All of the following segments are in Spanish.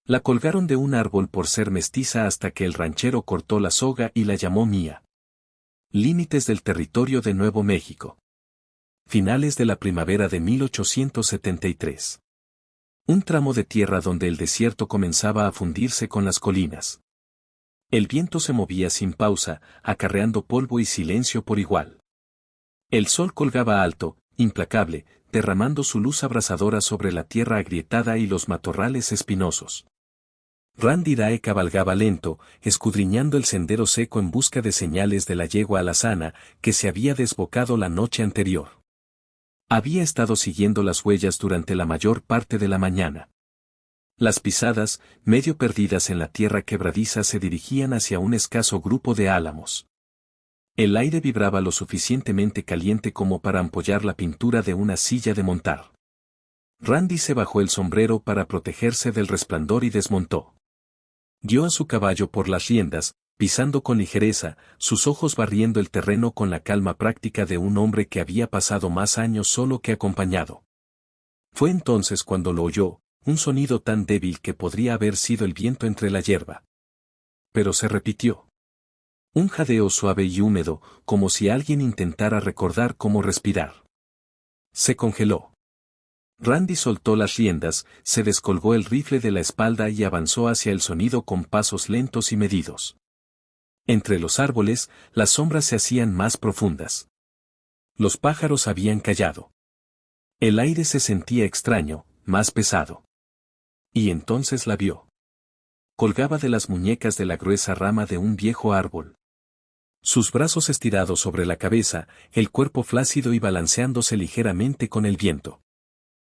La colgaron de un árbol por ser mestiza hasta que el ranchero cortó la soga y la llamó Mía. Límites del territorio de Nuevo México. Finales de la primavera de 1873. Un tramo de tierra donde el desierto comenzaba a fundirse con las colinas. El viento se movía sin pausa, acarreando polvo y silencio por igual. El sol colgaba alto, implacable, derramando su luz abrasadora sobre la tierra agrietada y los matorrales espinosos. Randy Rae cabalgaba lento, escudriñando el sendero seco en busca de señales de la yegua alazana que se había desbocado la noche anterior. Había estado siguiendo las huellas durante la mayor parte de la mañana. Las pisadas, medio perdidas en la tierra quebradiza, se dirigían hacia un escaso grupo de álamos. El aire vibraba lo suficientemente caliente como para ampollar la pintura de una silla de montar. Randy se bajó el sombrero para protegerse del resplandor y desmontó. Dio a su caballo por las riendas, pisando con ligereza, sus ojos barriendo el terreno con la calma práctica de un hombre que había pasado más años solo que acompañado. Fue entonces cuando lo oyó, un sonido tan débil que podría haber sido el viento entre la hierba. Pero se repitió. Un jadeo suave y húmedo, como si alguien intentara recordar cómo respirar. Se congeló. Randy soltó las riendas, se descolgó el rifle de la espalda y avanzó hacia el sonido con pasos lentos y medidos. Entre los árboles, las sombras se hacían más profundas. Los pájaros habían callado. El aire se sentía extraño, más pesado. Y entonces la vio. Colgaba de las muñecas de la gruesa rama de un viejo árbol. Sus brazos estirados sobre la cabeza, el cuerpo flácido y balanceándose ligeramente con el viento.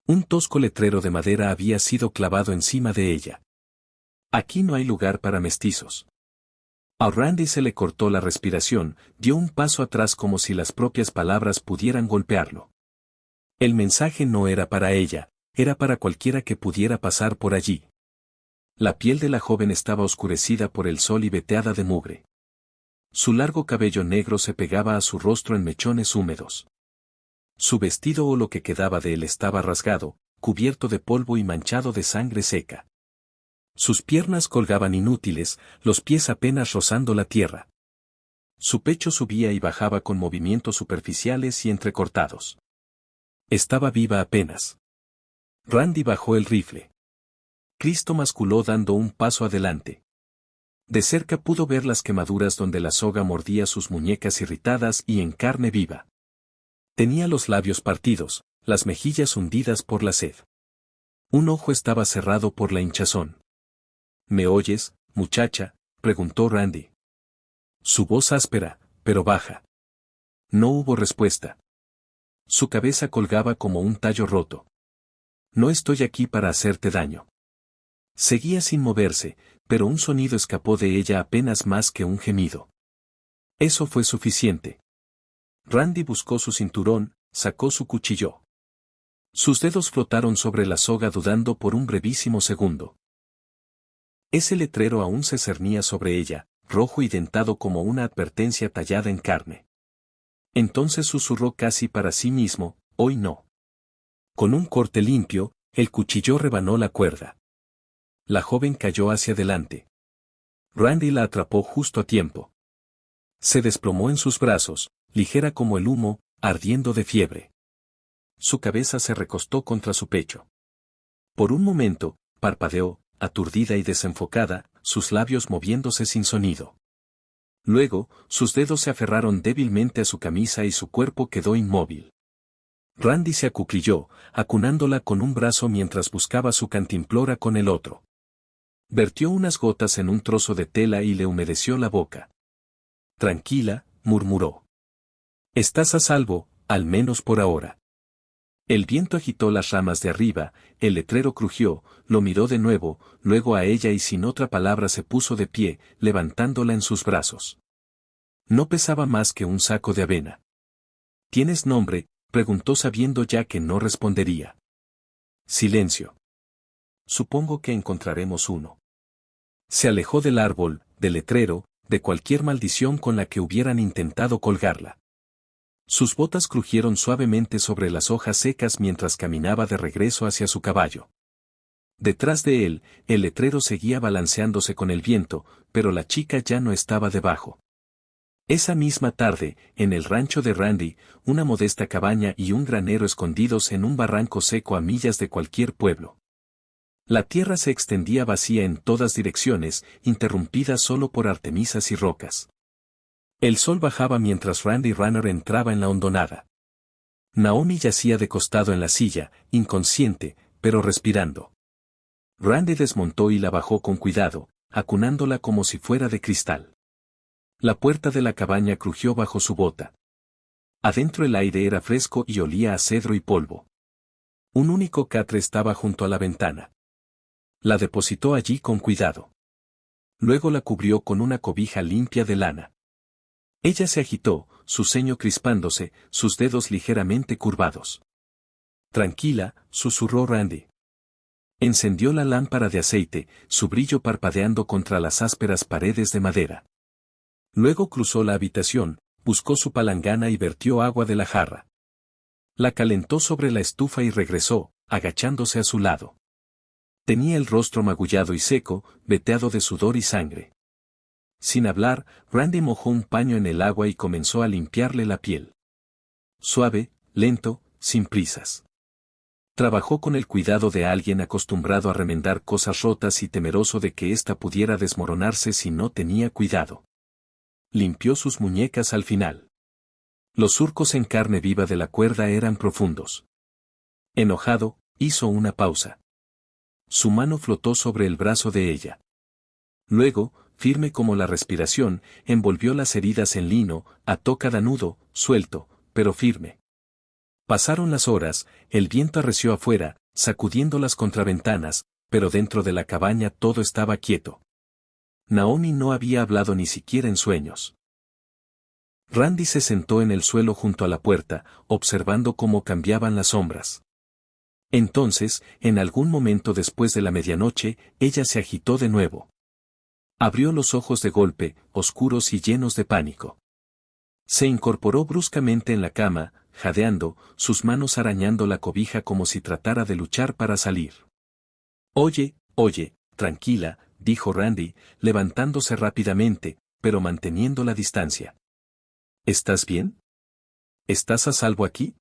Un tosco letrero de madera había sido clavado encima de ella. Aquí no hay lugar para mestizos. A Randy se le cortó la respiración, dio un paso atrás como si las propias palabras pudieran golpearlo. El mensaje no era para ella, era para cualquiera que pudiera pasar por allí. La piel de la joven estaba oscurecida por el sol y veteada de mugre. Su largo cabello negro se pegaba a su rostro en mechones húmedos. Su vestido o lo que quedaba de él estaba rasgado, cubierto de polvo y manchado de sangre seca. Sus piernas colgaban inútiles, los pies apenas rozando la tierra. Su pecho subía y bajaba con movimientos superficiales y entrecortados. Estaba viva apenas. Randy bajó el rifle. Cristo masculó dando un paso adelante. De cerca pudo ver las quemaduras donde la soga mordía sus muñecas irritadas y en carne viva. Tenía los labios partidos, las mejillas hundidas por la sed. Un ojo estaba cerrado por la hinchazón. ¿Me oyes, muchacha?, preguntó Randy. Su voz áspera, pero baja. No hubo respuesta. Su cabeza colgaba como un tallo roto. No estoy aquí para hacerte daño. Seguía sin moverse, pero un sonido escapó de ella apenas más que un gemido. Eso fue suficiente. Randy buscó su cinturón, sacó su cuchillo. Sus dedos flotaron sobre la soga dudando por un brevísimo segundo. Ese letrero aún se cernía sobre ella, rojo y dentado como una advertencia tallada en carne. Entonces susurró casi para sí mismo, hoy no. Con un corte limpio, el cuchillo rebanó la cuerda. La joven cayó hacia adelante. Randy la atrapó justo a tiempo. Se desplomó en sus brazos, ligera como el humo, ardiendo de fiebre. Su cabeza se recostó contra su pecho. Por un momento, parpadeó, aturdida y desenfocada, sus labios moviéndose sin sonido. Luego, sus dedos se aferraron débilmente a su camisa y su cuerpo quedó inmóvil. Randy se acuclilló, acunándola con un brazo mientras buscaba su cantimplora con el otro. Vertió unas gotas en un trozo de tela y le humedeció la boca. Tranquila, murmuró. Estás a salvo, al menos por ahora. El viento agitó las ramas de arriba, el letrero crujió, lo miró de nuevo, luego a ella y sin otra palabra se puso de pie, levantándola en sus brazos. No pesaba más que un saco de avena. ¿Tienes nombre?, preguntó sabiendo ya que no respondería. Silencio. Supongo que encontraremos uno. Se alejó del árbol, del letrero, de cualquier maldición con la que hubieran intentado colgarla. Sus botas crujieron suavemente sobre las hojas secas mientras caminaba de regreso hacia su caballo. Detrás de él, el letrero seguía balanceándose con el viento, pero la chica ya no estaba debajo. Esa misma tarde, en el rancho de Randy, una modesta cabaña y un granero escondidos en un barranco seco a millas de cualquier pueblo. La tierra se extendía vacía en todas direcciones, interrumpida solo por artemisas y rocas. El sol bajaba mientras Randy Runner entraba en la hondonada. Naomi yacía de costado en la silla, inconsciente, pero respirando. Randy desmontó y la bajó con cuidado, acunándola como si fuera de cristal. La puerta de la cabaña crujió bajo su bota. Adentro el aire era fresco y olía a cedro y polvo. Un único catre estaba junto a la ventana. La depositó allí con cuidado. Luego la cubrió con una cobija limpia de lana. Ella se agitó, su ceño crispándose, sus dedos ligeramente curvados. Tranquila, susurró Randy. Encendió la lámpara de aceite, su brillo parpadeando contra las ásperas paredes de madera. Luego cruzó la habitación, buscó su palangana y vertió agua de la jarra. La calentó sobre la estufa y regresó, agachándose a su lado. Tenía el rostro magullado y seco, veteado de sudor y sangre. Sin hablar, Randy mojó un paño en el agua y comenzó a limpiarle la piel. Suave, lento, sin prisas. Trabajó con el cuidado de alguien acostumbrado a remendar cosas rotas y temeroso de que ésta pudiera desmoronarse si no tenía cuidado. Limpió sus muñecas al final. Los surcos en carne viva de la cuerda eran profundos. Enojado, hizo una pausa. Su mano flotó sobre el brazo de ella. Luego, firme como la respiración, envolvió las heridas en lino, ató cada nudo, suelto, pero firme. Pasaron las horas, el viento arreció afuera, sacudiendo las contraventanas, pero dentro de la cabaña todo estaba quieto. Naomi no había hablado ni siquiera en sueños. Randy se sentó en el suelo junto a la puerta, observando cómo cambiaban las sombras. Entonces, en algún momento después de la medianoche, ella se agitó de nuevo. Abrió los ojos de golpe, oscuros y llenos de pánico. Se incorporó bruscamente en la cama, jadeando, sus manos arañando la cobija como si tratara de luchar para salir. Oye, tranquila, dijo Randy, levantándose rápidamente, pero manteniendo la distancia. ¿Estás bien? ¿Estás a salvo aquí?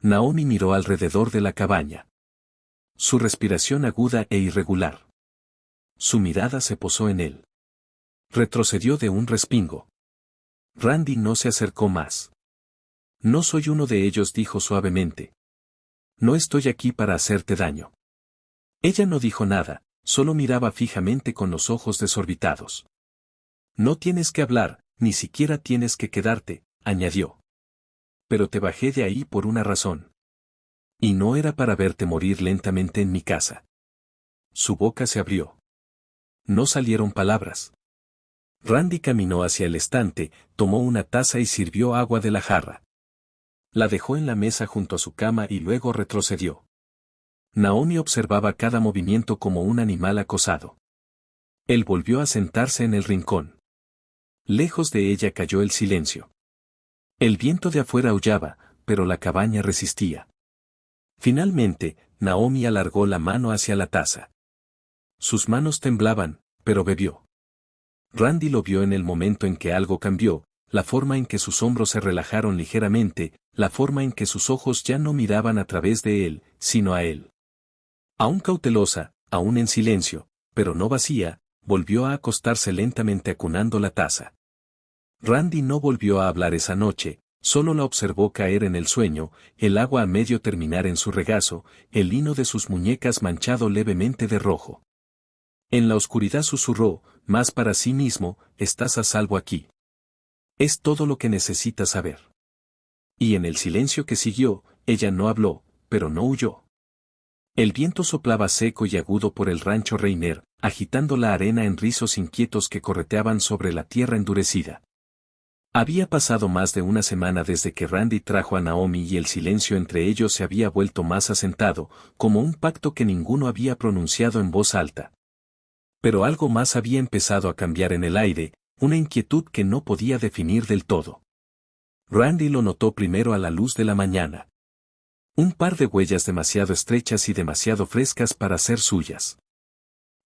Naomi miró alrededor de la cabaña. Su respiración aguda e irregular. Su mirada se posó en él. Retrocedió de un respingo. Randy no se acercó más. No soy uno de ellos, dijo suavemente. No estoy aquí para hacerte daño. Ella no dijo nada, solo miraba fijamente con los ojos desorbitados. No tienes que hablar, ni siquiera tienes que quedarte, añadió. Pero te bajé de ahí por una razón. Y no era para verte morir lentamente en mi casa. Su boca se abrió. No salieron palabras. Randy caminó hacia el estante, tomó una taza y sirvió agua de la jarra. La dejó en la mesa junto a su cama y luego retrocedió. Naomi observaba cada movimiento como un animal acosado. Él volvió a sentarse en el rincón. Lejos de ella cayó el silencio. El viento de afuera aullaba, pero la cabaña resistía. Finalmente, Naomi alargó la mano hacia la taza. Sus manos temblaban, pero bebió. Randy lo vio en el momento en que algo cambió, la forma en que sus hombros se relajaron ligeramente, la forma en que sus ojos ya no miraban a través de él, sino a él. Aún cautelosa, aún en silencio, pero no vacía, volvió a acostarse lentamente acunando la taza. Randy no volvió a hablar esa noche, solo la observó caer en el sueño, el agua a medio terminar en su regazo, el lino de sus muñecas manchado levemente de rojo. En la oscuridad susurró, más para sí mismo, estás a salvo aquí. Es todo lo que necesitas saber. Y en el silencio que siguió, ella no habló, pero no huyó. El viento soplaba seco y agudo por el rancho Reiner, agitando la arena en rizos inquietos que correteaban sobre la tierra endurecida. Había pasado más de una semana desde que Randy trajo a Naomi y el silencio entre ellos se había vuelto más asentado, como un pacto que ninguno había pronunciado en voz alta. Pero algo más había empezado a cambiar en el aire, una inquietud que no podía definir del todo. Randy lo notó primero a la luz de la mañana. Un par de huellas demasiado estrechas y demasiado frescas para ser suyas.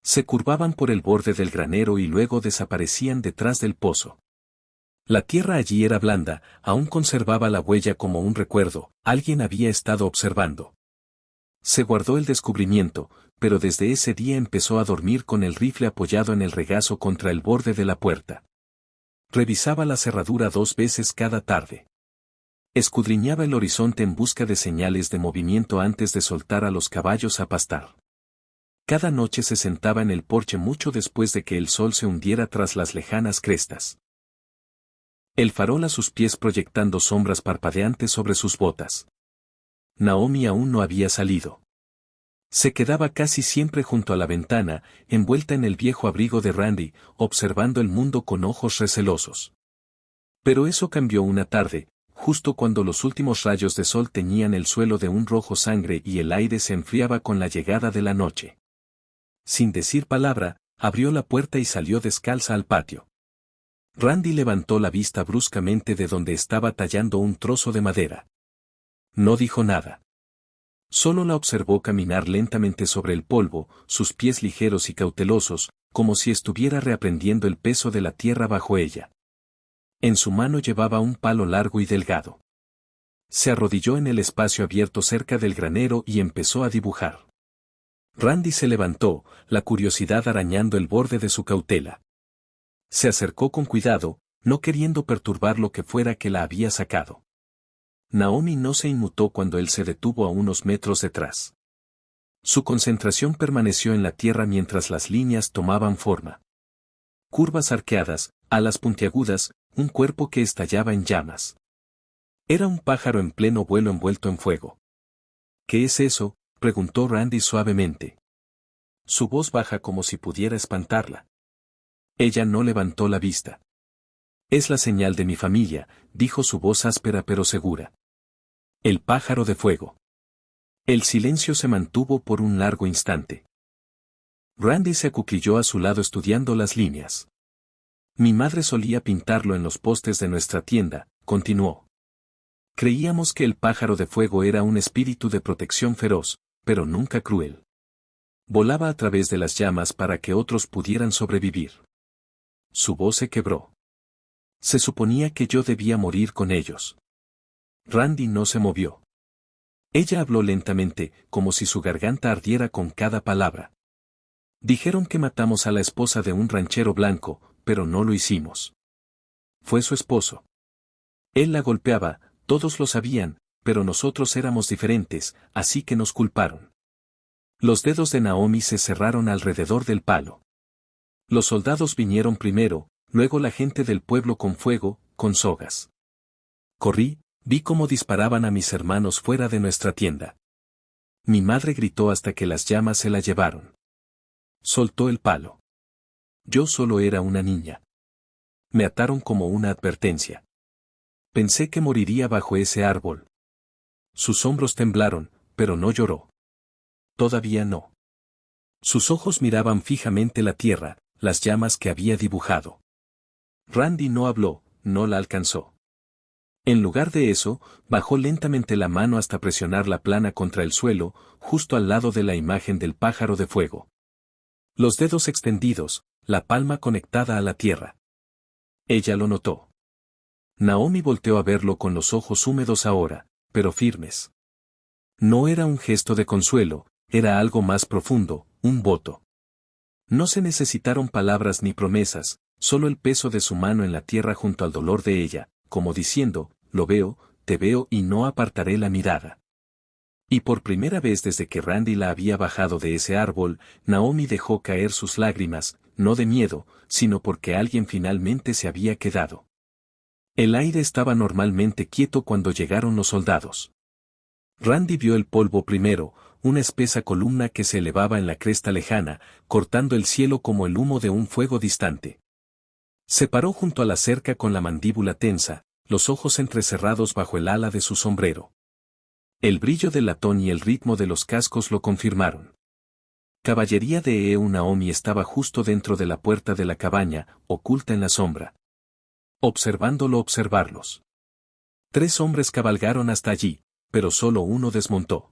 Se curvaban por el borde del granero y luego desaparecían detrás del pozo. La tierra allí era blanda, aún conservaba la huella como un recuerdo, alguien había estado observando. Se guardó el descubrimiento, pero desde ese día empezó a dormir con el rifle apoyado en el regazo contra el borde de la puerta. Revisaba la cerradura 2 veces cada tarde. Escudriñaba el horizonte en busca de señales de movimiento antes de soltar a los caballos a pastar. Cada noche se sentaba en el porche mucho después de que el sol se hundiera tras las lejanas crestas. El farol a sus pies proyectando sombras parpadeantes sobre sus botas. Naomi aún no había salido. Se quedaba casi siempre junto a la ventana, envuelta en el viejo abrigo de Randy, observando el mundo con ojos recelosos. Pero eso cambió una tarde, justo cuando los últimos rayos de sol teñían el suelo de un rojo sangre y el aire se enfriaba con la llegada de la noche. Sin decir palabra, abrió la puerta y salió descalza al patio. Randy levantó la vista bruscamente de donde estaba tallando un trozo de madera. No dijo nada. Solo la observó caminar lentamente sobre el polvo, sus pies ligeros y cautelosos, como si estuviera reaprendiendo el peso de la tierra bajo ella. En su mano llevaba un palo largo y delgado. Se arrodilló en el espacio abierto cerca del granero y empezó a dibujar. Randy se levantó, la curiosidad arañando el borde de su cautela. Se acercó con cuidado, no queriendo perturbar lo que fuera que la había sacado. Naomi no se inmutó cuando él se detuvo a unos metros detrás. Su concentración permaneció en la tierra mientras las líneas tomaban forma. Curvas arqueadas, alas puntiagudas, un cuerpo que estallaba en llamas. Era un pájaro en pleno vuelo envuelto en fuego. ¿Qué es eso?, preguntó Randy suavemente. Su voz baja como si pudiera espantarla. Ella no levantó la vista. Es la señal de mi familia, dijo su voz áspera pero segura. El pájaro de fuego. El silencio se mantuvo por un largo instante. Randy se acuclilló a su lado estudiando las líneas. Mi madre solía pintarlo en los postes de nuestra tienda, continuó. Creíamos que el pájaro de fuego era un espíritu de protección feroz, pero nunca cruel. Volaba a través de las llamas para que otros pudieran sobrevivir. Su voz se quebró. Se suponía que yo debía morir con ellos. Randy no se movió. Ella habló lentamente, como si su garganta ardiera con cada palabra. Dijeron que matamos a la esposa de un ranchero blanco, pero no lo hicimos. Fue su esposo. Él la golpeaba, todos lo sabían, pero nosotros éramos diferentes, así que nos culparon. Los dedos de Naomi se cerraron alrededor del palo. Los soldados vinieron primero, luego la gente del pueblo con fuego, con sogas. Corrí, vi cómo disparaban a mis hermanos fuera de nuestra tienda. Mi madre gritó hasta que las llamas se la llevaron. Soltó el palo. Yo solo era una niña. Me ataron como una advertencia. Pensé que moriría bajo ese árbol. Sus hombros temblaron, pero no lloró. Todavía no. Sus ojos miraban fijamente la tierra, las llamas que había dibujado. Randy no habló, no la alcanzó. En lugar de eso, bajó lentamente la mano hasta presionar la plana contra el suelo, justo al lado de la imagen del pájaro de fuego. Los dedos extendidos, la palma conectada a la tierra. Ella lo notó. Naomi volteó a verlo con los ojos húmedos ahora, pero firmes. No era un gesto de consuelo, era algo más profundo, un voto. No se necesitaron palabras ni promesas, solo el peso de su mano en la tierra junto al dolor de ella, como diciendo, lo veo, te veo y no apartaré la mirada. Y por primera vez desde que Randy la había bajado de ese árbol, Naomi dejó caer sus lágrimas, no de miedo, sino porque alguien finalmente se había quedado. El aire estaba normalmente quieto cuando llegaron los soldados. Randy vio el polvo primero, una espesa columna que se elevaba en la cresta lejana, cortando el cielo como el humo de un fuego distante. Se paró junto a la cerca con la mandíbula tensa, los ojos entrecerrados bajo el ala de su sombrero. El brillo del latón y el ritmo de los cascos lo confirmaron. Caballería de Naomi estaba justo dentro de la puerta de la cabaña, oculta en la sombra. Observarlos. 3 hombres cabalgaron hasta allí, pero solo uno desmontó.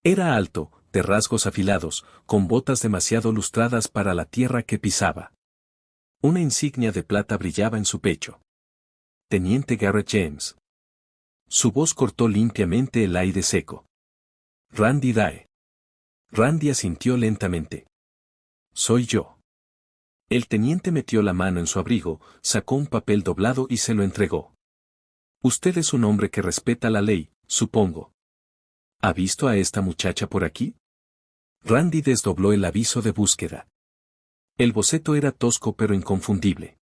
Era alto, de rasgos afilados, con botas demasiado lustradas para la tierra que pisaba. Una insignia de plata brillaba en su pecho. Teniente Garrett James. Su voz cortó limpiamente el aire seco. Randy Dae. Randy asintió lentamente. Soy yo. El teniente metió la mano en su abrigo, sacó un papel doblado y se lo entregó. Usted es un hombre que respeta la ley, supongo. ¿Ha visto a esta muchacha por aquí? Randy desdobló el aviso de búsqueda. El boceto era tosco pero inconfundible.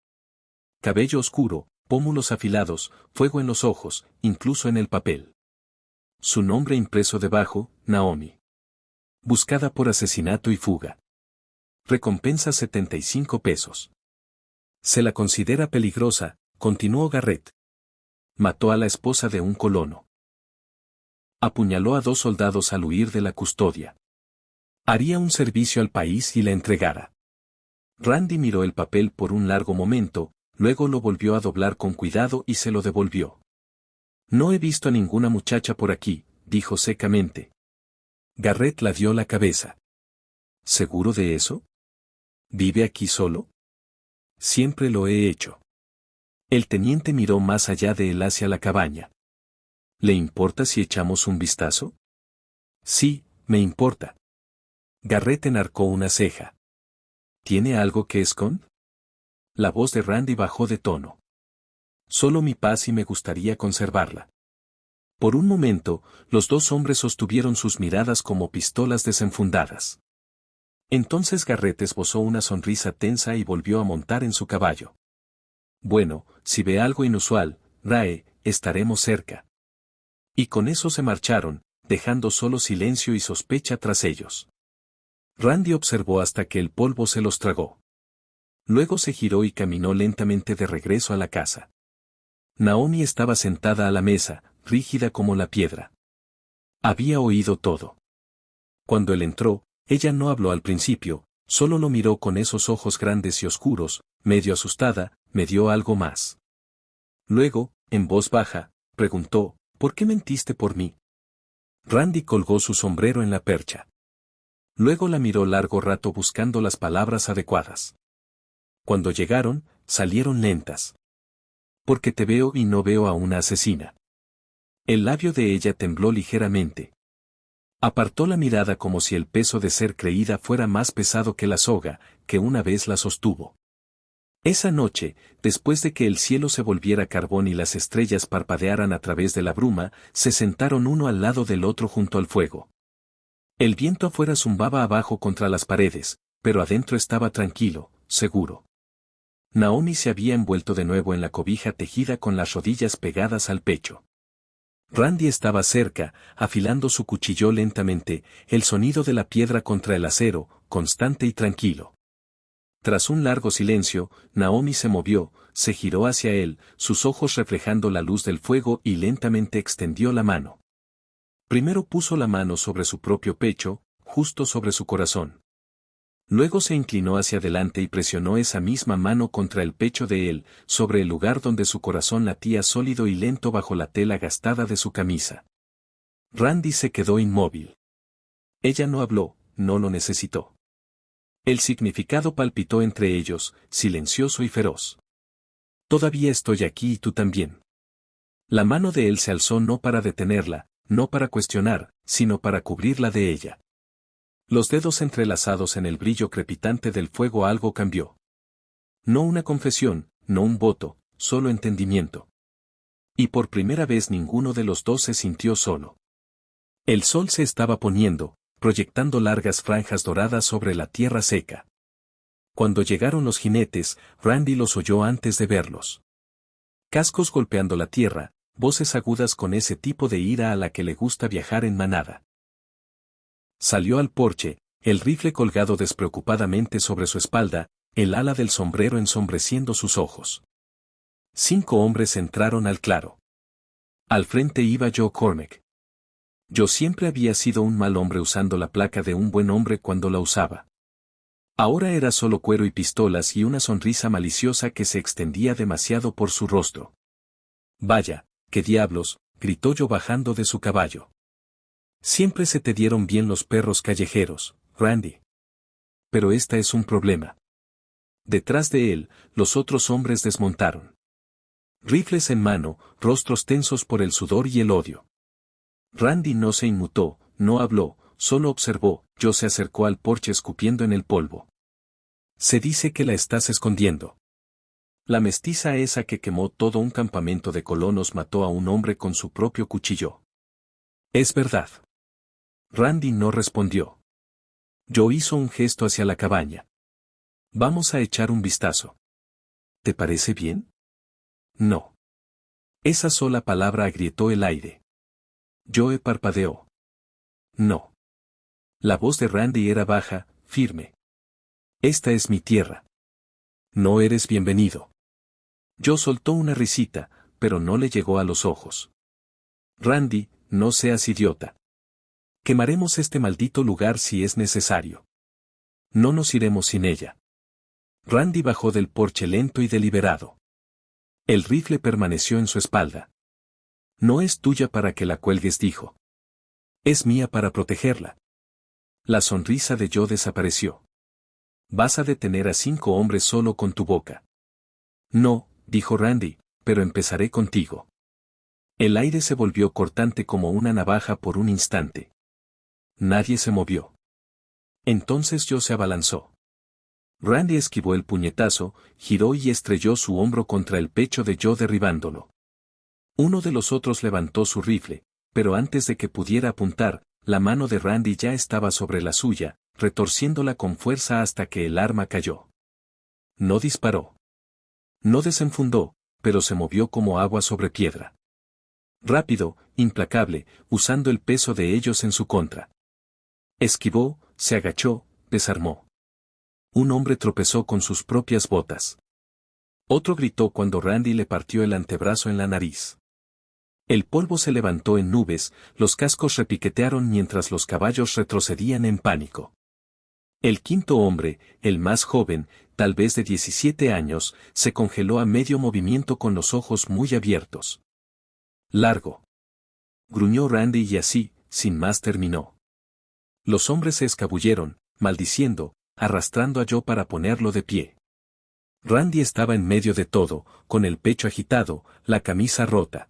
Cabello oscuro, pómulos afilados, fuego en los ojos, incluso en el papel. Su nombre impreso debajo, Naomi. Buscada por asesinato y fuga. Recompensa 75 pesos. Se la considera peligrosa, continuó Garrett. Mató a la esposa de un colono. Apuñaló a 2 soldados al huir de la custodia. Haría un servicio al país y la entregara. Randy miró el papel por un largo momento, luego lo volvió a doblar con cuidado y se lo devolvió. No he visto a ninguna muchacha por aquí, dijo secamente. Garrett la dio la cabeza. ¿Seguro de eso? ¿Vive aquí solo? Siempre lo he hecho. El teniente miró más allá de él hacia la cabaña. ¿Le importa si echamos un vistazo? Sí, me importa. Garrett enarcó una ceja. ¿Tiene algo que esconder? La voz de Randy bajó de tono. Solo mi paz y me gustaría conservarla. Por un momento, los 2 hombres sostuvieron sus miradas como pistolas desenfundadas. Entonces Garrett esbozó una sonrisa tensa y volvió a montar en su caballo. Bueno, si ve algo inusual, Rae, estaremos cerca. Y con eso se marcharon, dejando solo silencio y sospecha tras ellos. Randy observó hasta que el polvo se los tragó. Luego se giró y caminó lentamente de regreso a la casa. Naomi estaba sentada a la mesa, rígida como la piedra. Había oído todo. Cuando él entró, ella no habló al principio, solo lo miró con esos ojos grandes y oscuros, medio asustada, me dio algo más. Luego, en voz baja, preguntó, ¿por qué mentiste por mí? Randy colgó su sombrero en la percha. Luego la miró largo rato buscando las palabras adecuadas. Cuando llegaron, salieron lentas. Porque te veo y no veo a una asesina. El labio de ella tembló ligeramente. Apartó la mirada como si el peso de ser creída fuera más pesado que la soga, que una vez la sostuvo. Esa noche, después de que el cielo se volviera carbón y las estrellas parpadearan a través de la bruma, se sentaron uno al lado del otro junto al fuego. El viento afuera zumbaba abajo contra las paredes, pero adentro estaba tranquilo, seguro. Naomi se había envuelto de nuevo en la cobija tejida con las rodillas pegadas al pecho. Randy estaba cerca, afilando su cuchillo lentamente, el sonido de la piedra contra el acero, constante y tranquilo. Tras un largo silencio, Naomi se movió, se giró hacia él, sus ojos reflejando la luz del fuego y lentamente extendió la mano. Primero puso la mano sobre su propio pecho, justo sobre su corazón. Luego se inclinó hacia adelante y presionó esa misma mano contra el pecho de él, sobre el lugar donde su corazón latía sólido y lento bajo la tela gastada de su camisa. Randy se quedó inmóvil. Ella no habló, no lo necesitó. El significado palpitó entre ellos, silencioso y feroz. Todavía estoy aquí y tú también. La mano de él se alzó no para detenerla, no para cuestionar, sino para cubrirla de ella. Los dedos entrelazados en el brillo crepitante del fuego algo cambió. No una confesión, no un voto, solo entendimiento. Y por primera vez ninguno de los 2 se sintió solo. El sol se estaba poniendo, proyectando largas franjas doradas sobre la tierra seca. Cuando llegaron los jinetes, Randy los oyó antes de verlos. Cascos golpeando la tierra, voces agudas con ese tipo de ira a la que le gusta viajar en manada. Salió al porche, el rifle colgado despreocupadamente sobre su espalda, el ala del sombrero ensombreciendo sus ojos. 5 hombres entraron al claro. Al frente iba Joe Cormack. Yo siempre había sido un mal hombre usando la placa de un buen hombre cuando la usaba. Ahora era solo cuero y pistolas y una sonrisa maliciosa que se extendía demasiado por su rostro. Vaya, qué diablos, gritó yo bajando de su caballo. Siempre se te dieron bien los perros callejeros, Randy. Pero esta es un problema. Detrás de él, los otros hombres desmontaron. Rifles en mano, rostros tensos por el sudor y el odio. Randy no se inmutó, no habló, solo observó. Yo se acercó al porche escupiendo en el polvo. Se dice que la estás escondiendo. La mestiza esa que quemó todo un campamento de colonos mató a un hombre con su propio cuchillo. Es verdad. Randy no respondió. Yo hizo un gesto hacia la cabaña. Vamos a echar un vistazo. ¿Te parece bien? No. Esa sola palabra agrietó el aire. Joe parpadeó. No. La voz de Randy era baja, firme. Esta es mi tierra. No eres bienvenido. Joe soltó una risita, pero no le llegó a los ojos. Randy, no seas idiota. Quemaremos este maldito lugar si es necesario. No nos iremos sin ella. Randy bajó del porche lento y deliberado. El rifle permaneció en su espalda. No es tuya para que la cuelgues, dijo. Es mía para protegerla. La sonrisa de Joe desapareció. Vas a detener a 5 hombres solo con tu boca. No, dijo Randy, pero empezaré contigo. El aire se volvió cortante como una navaja por un instante. Nadie se movió. Entonces Joe se abalanzó. Randy esquivó el puñetazo, giró y estrelló su hombro contra el pecho de Joe derribándolo. Uno de los otros levantó su rifle, pero antes de que pudiera apuntar, la mano de Randy ya estaba sobre la suya, retorciéndola con fuerza hasta que el arma cayó. No disparó. No desenfundó, pero se movió como agua sobre piedra. Rápido, implacable, usando el peso de ellos en su contra. Esquivó, se agachó, desarmó. Un hombre tropezó con sus propias botas. Otro gritó cuando Randy le partió el antebrazo en la nariz. El polvo se levantó en nubes, los cascos repiquetearon mientras los caballos retrocedían en pánico. El quinto hombre, el más joven, tal vez de 17 años, se congeló a medio movimiento con los ojos muy abiertos. Largo. Gruñó Randy y así, sin más terminó. Los hombres se escabulleron, maldiciendo, arrastrando a Joe para ponerlo de pie. Randy estaba en medio de todo, con el pecho agitado, la camisa rota.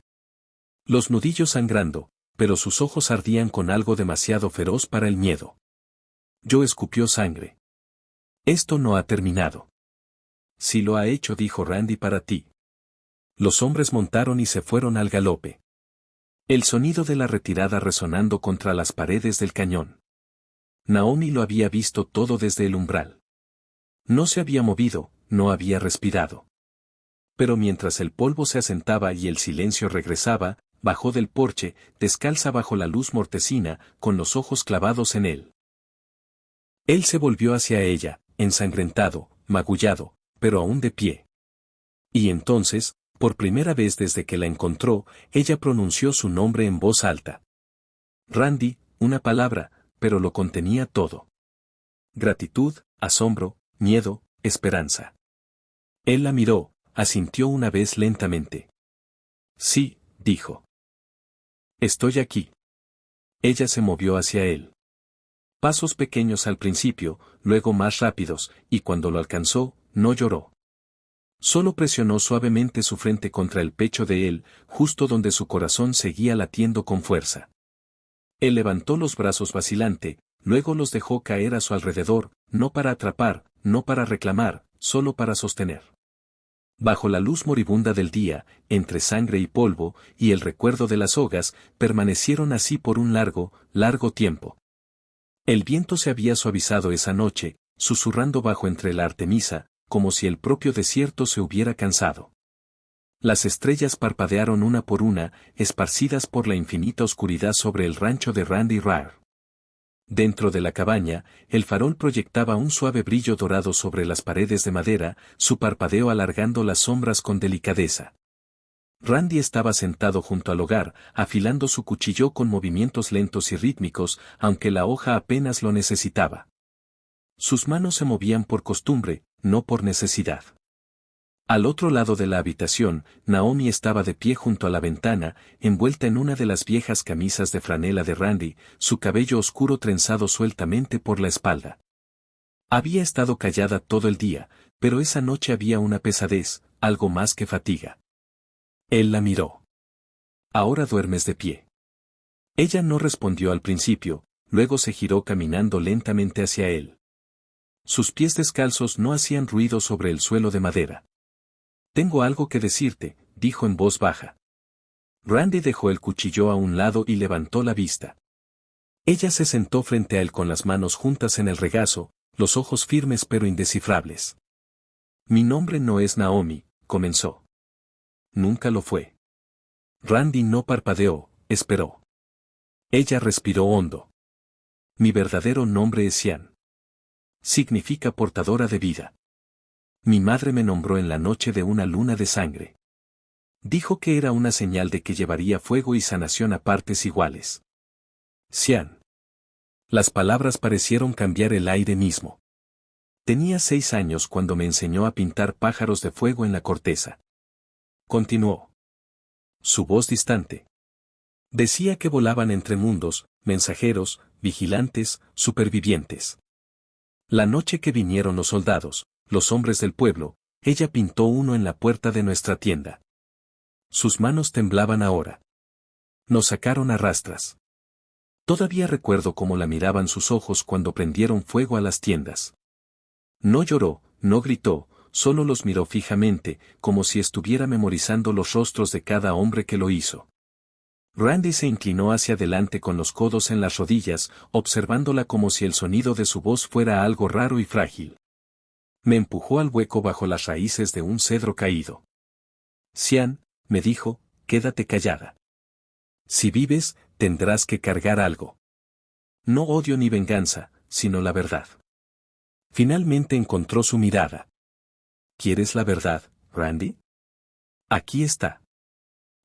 Los nudillos sangrando, pero sus ojos ardían con algo demasiado feroz para el miedo. Joe escupió sangre. Esto no ha terminado. Sí lo ha hecho, dijo Randy, para ti. Los hombres montaron y se fueron al galope. El sonido de la retirada resonando contra las paredes del cañón. Naomi lo había visto todo desde el umbral. No se había movido, no había respirado. Pero mientras el polvo se asentaba y el silencio regresaba, bajó del porche, descalza bajo la luz mortecina, con los ojos clavados en él. Él se volvió hacia ella, ensangrentado, magullado, pero aún de pie. Y entonces, por primera vez desde que la encontró, ella pronunció su nombre en voz alta. Randy, una palabra, pero lo contenía todo. Gratitud, asombro, miedo, esperanza. Él la miró, asintió una vez lentamente. Sí, dijo. Estoy aquí. Ella se movió hacia él. Pasos pequeños al principio, luego más rápidos, y cuando lo alcanzó, no lloró. Solo presionó suavemente su frente contra el pecho de él, justo donde su corazón seguía latiendo con fuerza. Él levantó los brazos vacilante, luego los dejó caer a su alrededor, no para atrapar, no para reclamar, solo para sostener. Bajo la luz moribunda del día, entre sangre y polvo, y el recuerdo de las sogas, permanecieron así por un largo, largo tiempo. El viento se había suavizado esa noche, susurrando bajo entre la artemisa, como si el propio desierto se hubiera cansado. Las estrellas parpadearon una por una, esparcidas por la infinita oscuridad sobre el rancho de Randy Rar. Dentro de la cabaña, el farol proyectaba un suave brillo dorado sobre las paredes de madera, su parpadeo alargando las sombras con delicadeza. Randy estaba sentado junto al hogar, afilando su cuchillo con movimientos lentos y rítmicos, aunque la hoja apenas lo necesitaba. Sus manos se movían por costumbre, no por necesidad. Al otro lado de la habitación, Naomi estaba de pie junto a la ventana, envuelta en una de las viejas camisas de franela de Randy, su cabello oscuro trenzado sueltamente por la espalda. Había estado callada todo el día, pero esa noche había una pesadez, algo más que fatiga. Él la miró. Ahora duermes de pie. Ella no respondió al principio, luego se giró caminando lentamente hacia él. Sus pies descalzos no hacían ruido sobre el suelo de madera. Tengo algo que decirte, dijo en voz baja. Randy dejó el cuchillo a un lado y levantó la vista. Ella se sentó frente a él con las manos juntas en el regazo, los ojos firmes pero indescifrables. Mi nombre no es Naomi, comenzó. Nunca lo fue. Randy no parpadeó, esperó. Ella respiró hondo. Mi verdadero nombre es Sian. Significa portadora de vida. Mi madre me nombró en la noche de una luna de sangre. Dijo que era una señal de que llevaría fuego y sanación a partes iguales. Sian. Las palabras parecieron cambiar el aire mismo. Tenía 6 años cuando me enseñó a pintar pájaros de fuego en la corteza. Continuó. Su voz distante. Decía que volaban entre mundos, mensajeros, vigilantes, supervivientes. La noche que vinieron los soldados, los hombres del pueblo, ella pintó uno en la puerta de nuestra tienda. Sus manos temblaban ahora. Nos sacaron a rastras. Todavía recuerdo cómo la miraban sus ojos cuando prendieron fuego a las tiendas. No lloró, no gritó, solo los miró fijamente, como si estuviera memorizando los rostros de cada hombre que lo hizo. Randy se inclinó hacia adelante con los codos en las rodillas, observándola como si el sonido de su voz fuera algo raro y frágil. Me empujó al hueco bajo las raíces de un cedro caído. Sian, me dijo, quédate callada. Si vives, tendrás que cargar algo. No odio ni venganza, sino la verdad. Finalmente encontró su mirada. ¿Quieres la verdad, Randy? Aquí está.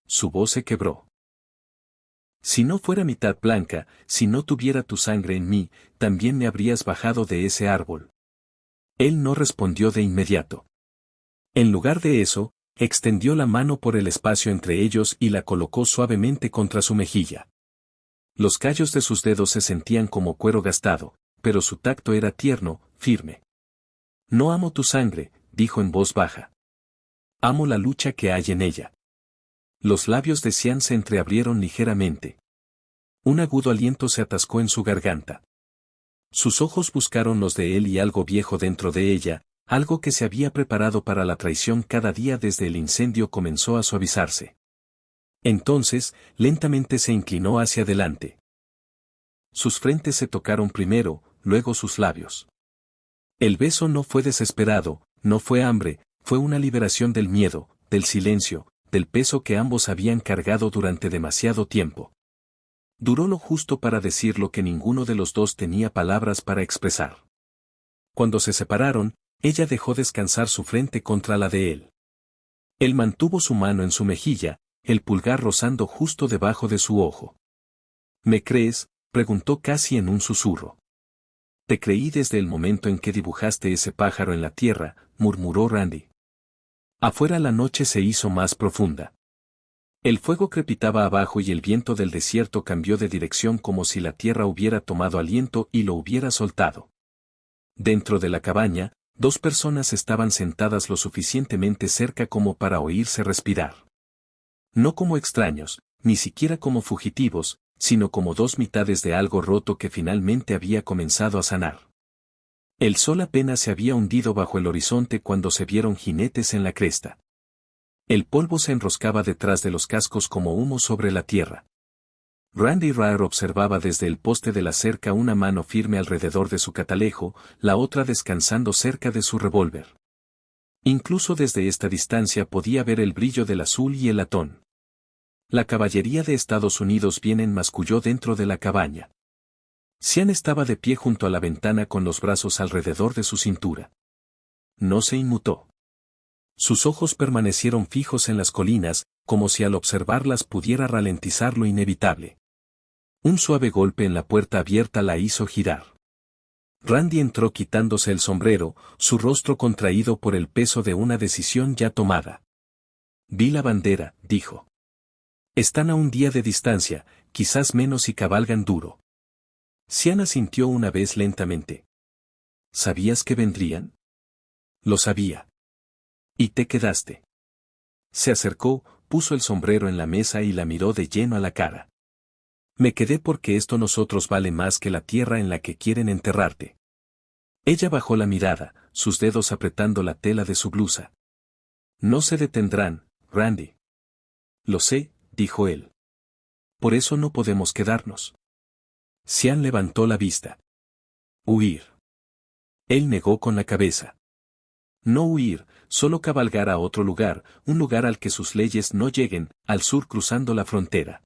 Su voz se quebró. Si no fuera mitad blanca, si no tuviera tu sangre en mí, también me habrías bajado de ese árbol. Él no respondió de inmediato. En lugar de eso, extendió la mano por el espacio entre ellos y la colocó suavemente contra su mejilla. Los callos de sus dedos se sentían como cuero gastado, pero su tacto era tierno, firme. No amo tu sangre, dijo en voz baja. Amo la lucha que hay en ella. Los labios de Sian se entreabrieron ligeramente. Un agudo aliento se atascó en su garganta. Sus ojos buscaron los de él y algo viejo dentro de ella, algo que se había preparado para la traición cada día desde el incendio comenzó a suavizarse. Entonces, lentamente se inclinó hacia adelante. Sus frentes se tocaron primero, luego sus labios. El beso no fue desesperado, no fue hambre, fue una liberación del miedo, del silencio, del peso que ambos habían cargado durante demasiado tiempo. Duró lo justo para decir lo que ninguno de los dos tenía palabras para expresar. Cuando se separaron, ella dejó descansar su frente contra la de él. Él mantuvo su mano en su mejilla, el pulgar rozando justo debajo de su ojo. ¿Me crees?, preguntó casi en un susurro. Te creí desde el momento en que dibujaste ese pájaro en la tierra, murmuró Randy. Afuera la noche se hizo más profunda. El fuego crepitaba abajo y el viento del desierto cambió de dirección como si la tierra hubiera tomado aliento y lo hubiera soltado. Dentro de la cabaña, 2 personas estaban sentadas lo suficientemente cerca como para oírse respirar. No como extraños, ni siquiera como fugitivos, sino como 2 mitades de algo roto que finalmente había comenzado a sanar. El sol apenas se había hundido bajo el horizonte cuando se vieron jinetes en la cresta. El polvo se enroscaba detrás de los cascos como humo sobre la tierra. Randy Raer observaba desde el poste de la cerca una mano firme alrededor de su catalejo, la otra descansando cerca de su revólver. Incluso desde esta distancia podía ver el brillo del azul y el latón. La caballería de Estados Unidos vienen, masculló dentro de la cabaña. Sian estaba de pie junto a la ventana con los brazos alrededor de su cintura. No se inmutó. Sus ojos permanecieron fijos en las colinas, como si al observarlas pudiera ralentizar lo inevitable. Un suave golpe en la puerta abierta la hizo girar. Randy entró quitándose el sombrero, su rostro contraído por el peso de una decisión ya tomada. Vi la bandera, dijo. Están a un día de distancia, quizás menos y cabalgan duro. Sian asintió una vez lentamente. ¿Sabías que vendrían? Lo sabía. ¿Y te quedaste? Se acercó, puso el sombrero en la mesa y la miró de lleno a la cara. Me quedé porque esto nosotros vale más que la tierra en la que quieren enterrarte. Ella bajó la mirada, sus dedos apretando la tela de su blusa. No se detendrán, Randy. Lo sé, dijo él. Por eso no podemos quedarnos. Sian levantó la vista. Huir. Él negó con la cabeza. No huir, solo cabalgar a otro lugar, un lugar al que sus leyes no lleguen, al sur cruzando la frontera.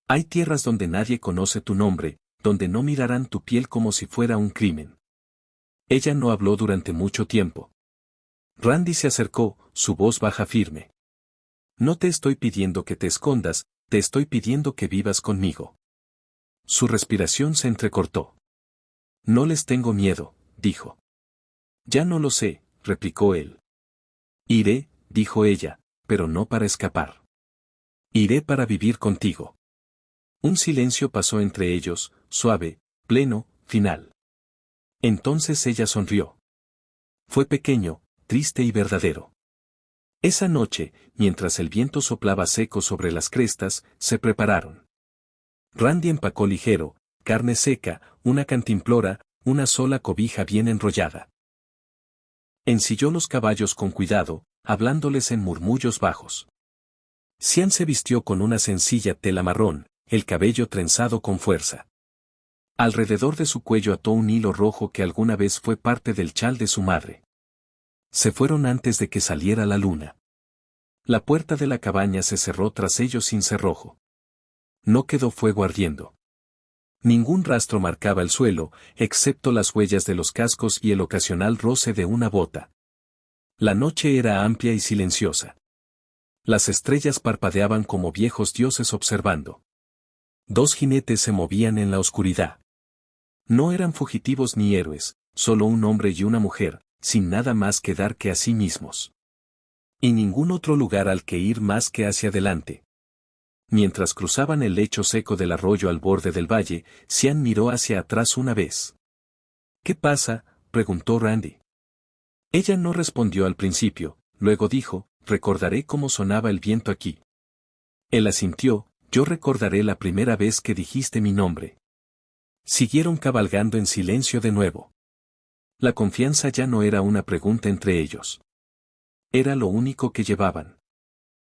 Hay tierras donde nadie conoce tu nombre, donde no mirarán tu piel como si fuera un crimen. Ella no habló durante mucho tiempo. Randy se acercó, su voz baja firme. No te estoy pidiendo que te escondas, te estoy pidiendo que vivas conmigo. Su respiración se entrecortó. No les tengo miedo, dijo. Ya no lo sé, replicó él. Iré, dijo ella, pero no para escapar. Iré para vivir contigo. Un silencio pasó entre ellos, suave, pleno, final. Entonces ella sonrió. Fue pequeño, triste y verdadero. Esa noche, mientras el viento soplaba seco sobre las crestas, se prepararon. Randy empacó ligero, carne seca, una cantimplora, una sola cobija bien enrollada. Ensilló los caballos con cuidado, hablándoles en murmullos bajos. Sian se vistió con una sencilla tela marrón, el cabello trenzado con fuerza. Alrededor de su cuello ató un hilo rojo que alguna vez fue parte del chal de su madre. Se fueron antes de que saliera la luna. La puerta de la cabaña se cerró tras ellos sin cerrojo. No quedó fuego ardiendo. Ningún rastro marcaba el suelo, excepto las huellas de los cascos y el ocasional roce de una bota. La noche era amplia y silenciosa. Las estrellas parpadeaban como viejos dioses observando. Dos jinetes se movían en la oscuridad. No eran fugitivos ni héroes, solo un hombre y una mujer, sin nada más que dar que a sí mismos. Y ningún otro lugar al que ir más que hacia adelante. Mientras cruzaban el lecho seco del arroyo al borde del valle, Sian miró hacia atrás una vez. ¿Qué pasa?, preguntó Randy. Ella no respondió al principio, luego dijo, recordaré cómo sonaba el viento aquí. Él asintió, yo recordaré la primera vez que dijiste mi nombre. Siguieron cabalgando en silencio de nuevo. La confianza ya no era una pregunta entre ellos. Era lo único que llevaban.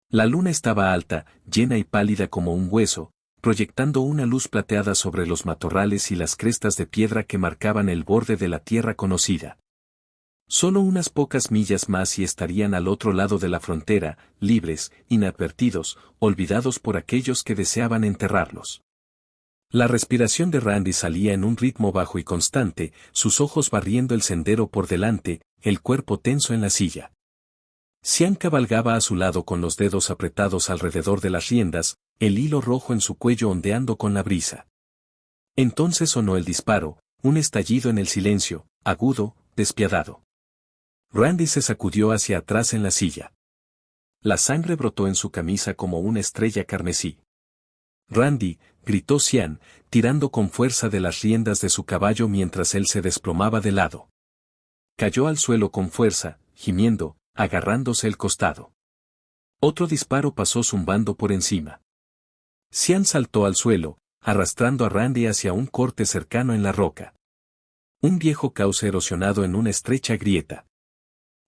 La luna estaba alta, llena y pálida como un hueso, proyectando una luz plateada sobre los matorrales y las crestas de piedra que marcaban el borde de la tierra conocida. Solo unas pocas millas más y estarían al otro lado de la frontera, libres, inadvertidos, olvidados por aquellos que deseaban enterrarlos. La respiración de Randy salía en un ritmo bajo y constante, sus ojos barriendo el sendero por delante, el cuerpo tenso en la silla. Sian cabalgaba a su lado con los dedos apretados alrededor de las riendas, el hilo rojo en su cuello ondeando con la brisa. Entonces sonó el disparo, un estallido en el silencio, agudo, despiadado. Randy se sacudió hacia atrás en la silla. La sangre brotó en su camisa como una estrella carmesí. Randy, gritó Sian, tirando con fuerza de las riendas de su caballo mientras él se desplomaba de lado. Cayó al suelo con fuerza, gimiendo, agarrándose el costado. Otro disparo pasó zumbando por encima. Sian saltó al suelo, arrastrando a Randy hacia un corte cercano en la roca. Un viejo cauce erosionado en una estrecha grieta.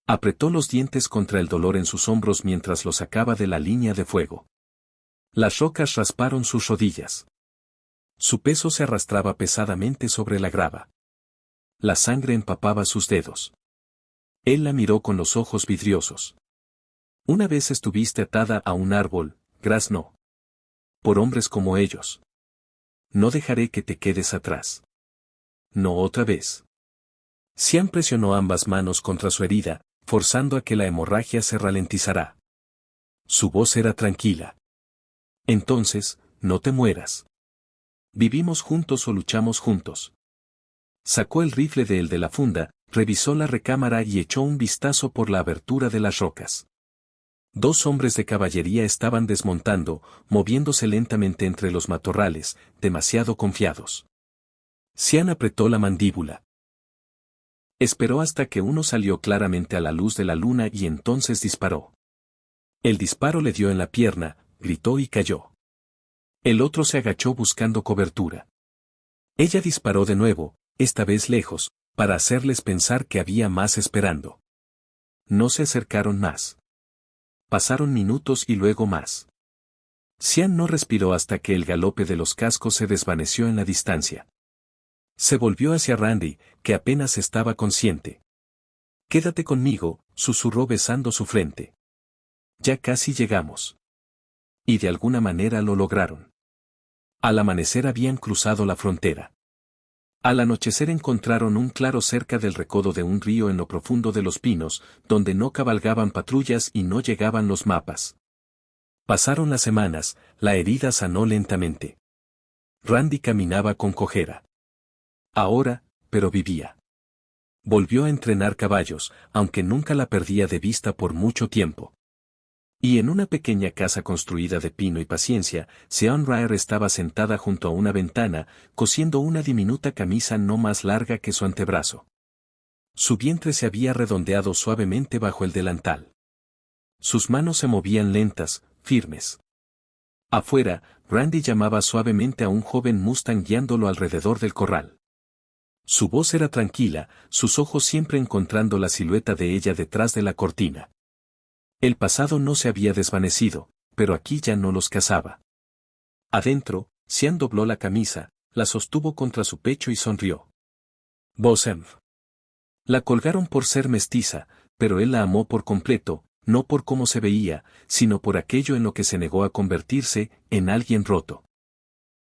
Apretó los dientes contra el dolor en sus hombros mientras lo sacaba de la línea de fuego. Las rocas rasparon sus rodillas. Su peso se arrastraba pesadamente sobre la grava. La sangre empapaba sus dedos. Él la miró con los ojos vidriosos. Una vez estuviste atada a un árbol, graznó. Por hombres como ellos. No dejaré que te quedes atrás. No otra vez. Sian presionó ambas manos contra su herida, forzando a que la hemorragia se ralentizara. Su voz era tranquila. Entonces, no te mueras. ¿Vivimos juntos o luchamos juntos? Sacó el rifle de la funda, revisó la recámara y echó un vistazo por la abertura de las rocas. 2 hombres de caballería estaban desmontando, moviéndose lentamente entre los matorrales, demasiado confiados. Xian apretó la mandíbula. Esperó hasta que uno salió claramente a la luz de la luna y entonces disparó. El disparo le dio en la pierna, gritó y cayó. El otro se agachó buscando cobertura. Ella disparó de nuevo, esta vez lejos, para hacerles pensar que había más esperando. No se acercaron más. Pasaron minutos y luego más. Xian no respiró hasta que el galope de los cascos se desvaneció en la distancia. Se volvió hacia Randy, que apenas estaba consciente. «Quédate conmigo», susurró besando su frente. «Ya casi llegamos». Y de alguna manera lo lograron. Al amanecer habían cruzado la frontera. Al anochecer encontraron un claro cerca del recodo de un río en lo profundo de los pinos, donde no cabalgaban patrullas y no llegaban los mapas. Pasaron las semanas, la herida sanó lentamente. Randy caminaba con cojera. Ahora, pero vivía. Volvió a entrenar caballos, aunque nunca la perdía de vista por mucho tiempo. Y en una pequeña casa construida de pino y paciencia, Sean Raer estaba sentada junto a una ventana, cosiendo una diminuta camisa no más larga que su antebrazo. Su vientre se había redondeado suavemente bajo el delantal. Sus manos se movían lentas, firmes. Afuera, Randy llamaba suavemente a un joven Mustang guiándolo alrededor del corral. Su voz era tranquila, sus ojos siempre encontrando la silueta de ella detrás de la cortina. El pasado no se había desvanecido, pero aquí ya no los cazaba. Adentro, Xian dobló la camisa, la sostuvo contra su pecho y sonrió. Bosem. La colgaron por ser mestiza, pero él la amó por completo, no por cómo se veía, sino por aquello en lo que se negó a convertirse, en alguien roto.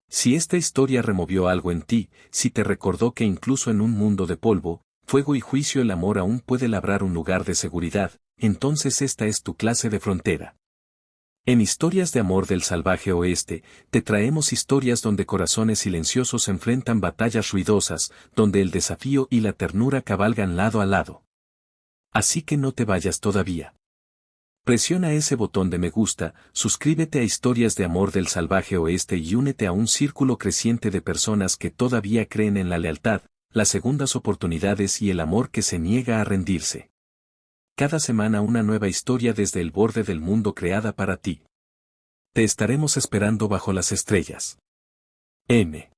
Si esta historia removió algo en ti, si te recordó que incluso en un mundo de polvo, fuego y juicio el amor aún puede labrar un lugar de seguridad, entonces esta es tu clase de frontera. En Historias de Amor del Salvaje Oeste, te traemos historias donde corazones silenciosos enfrentan batallas ruidosas, donde el desafío y la ternura cabalgan lado a lado. Así que no te vayas todavía. Presiona ese botón de me gusta, suscríbete a Historias de Amor del Salvaje Oeste y únete a un círculo creciente de personas que todavía creen en la lealtad, las segundas oportunidades y el amor que se niega a rendirse. Cada semana una nueva historia desde el borde del mundo creada para ti. Te estaremos esperando bajo las estrellas. M.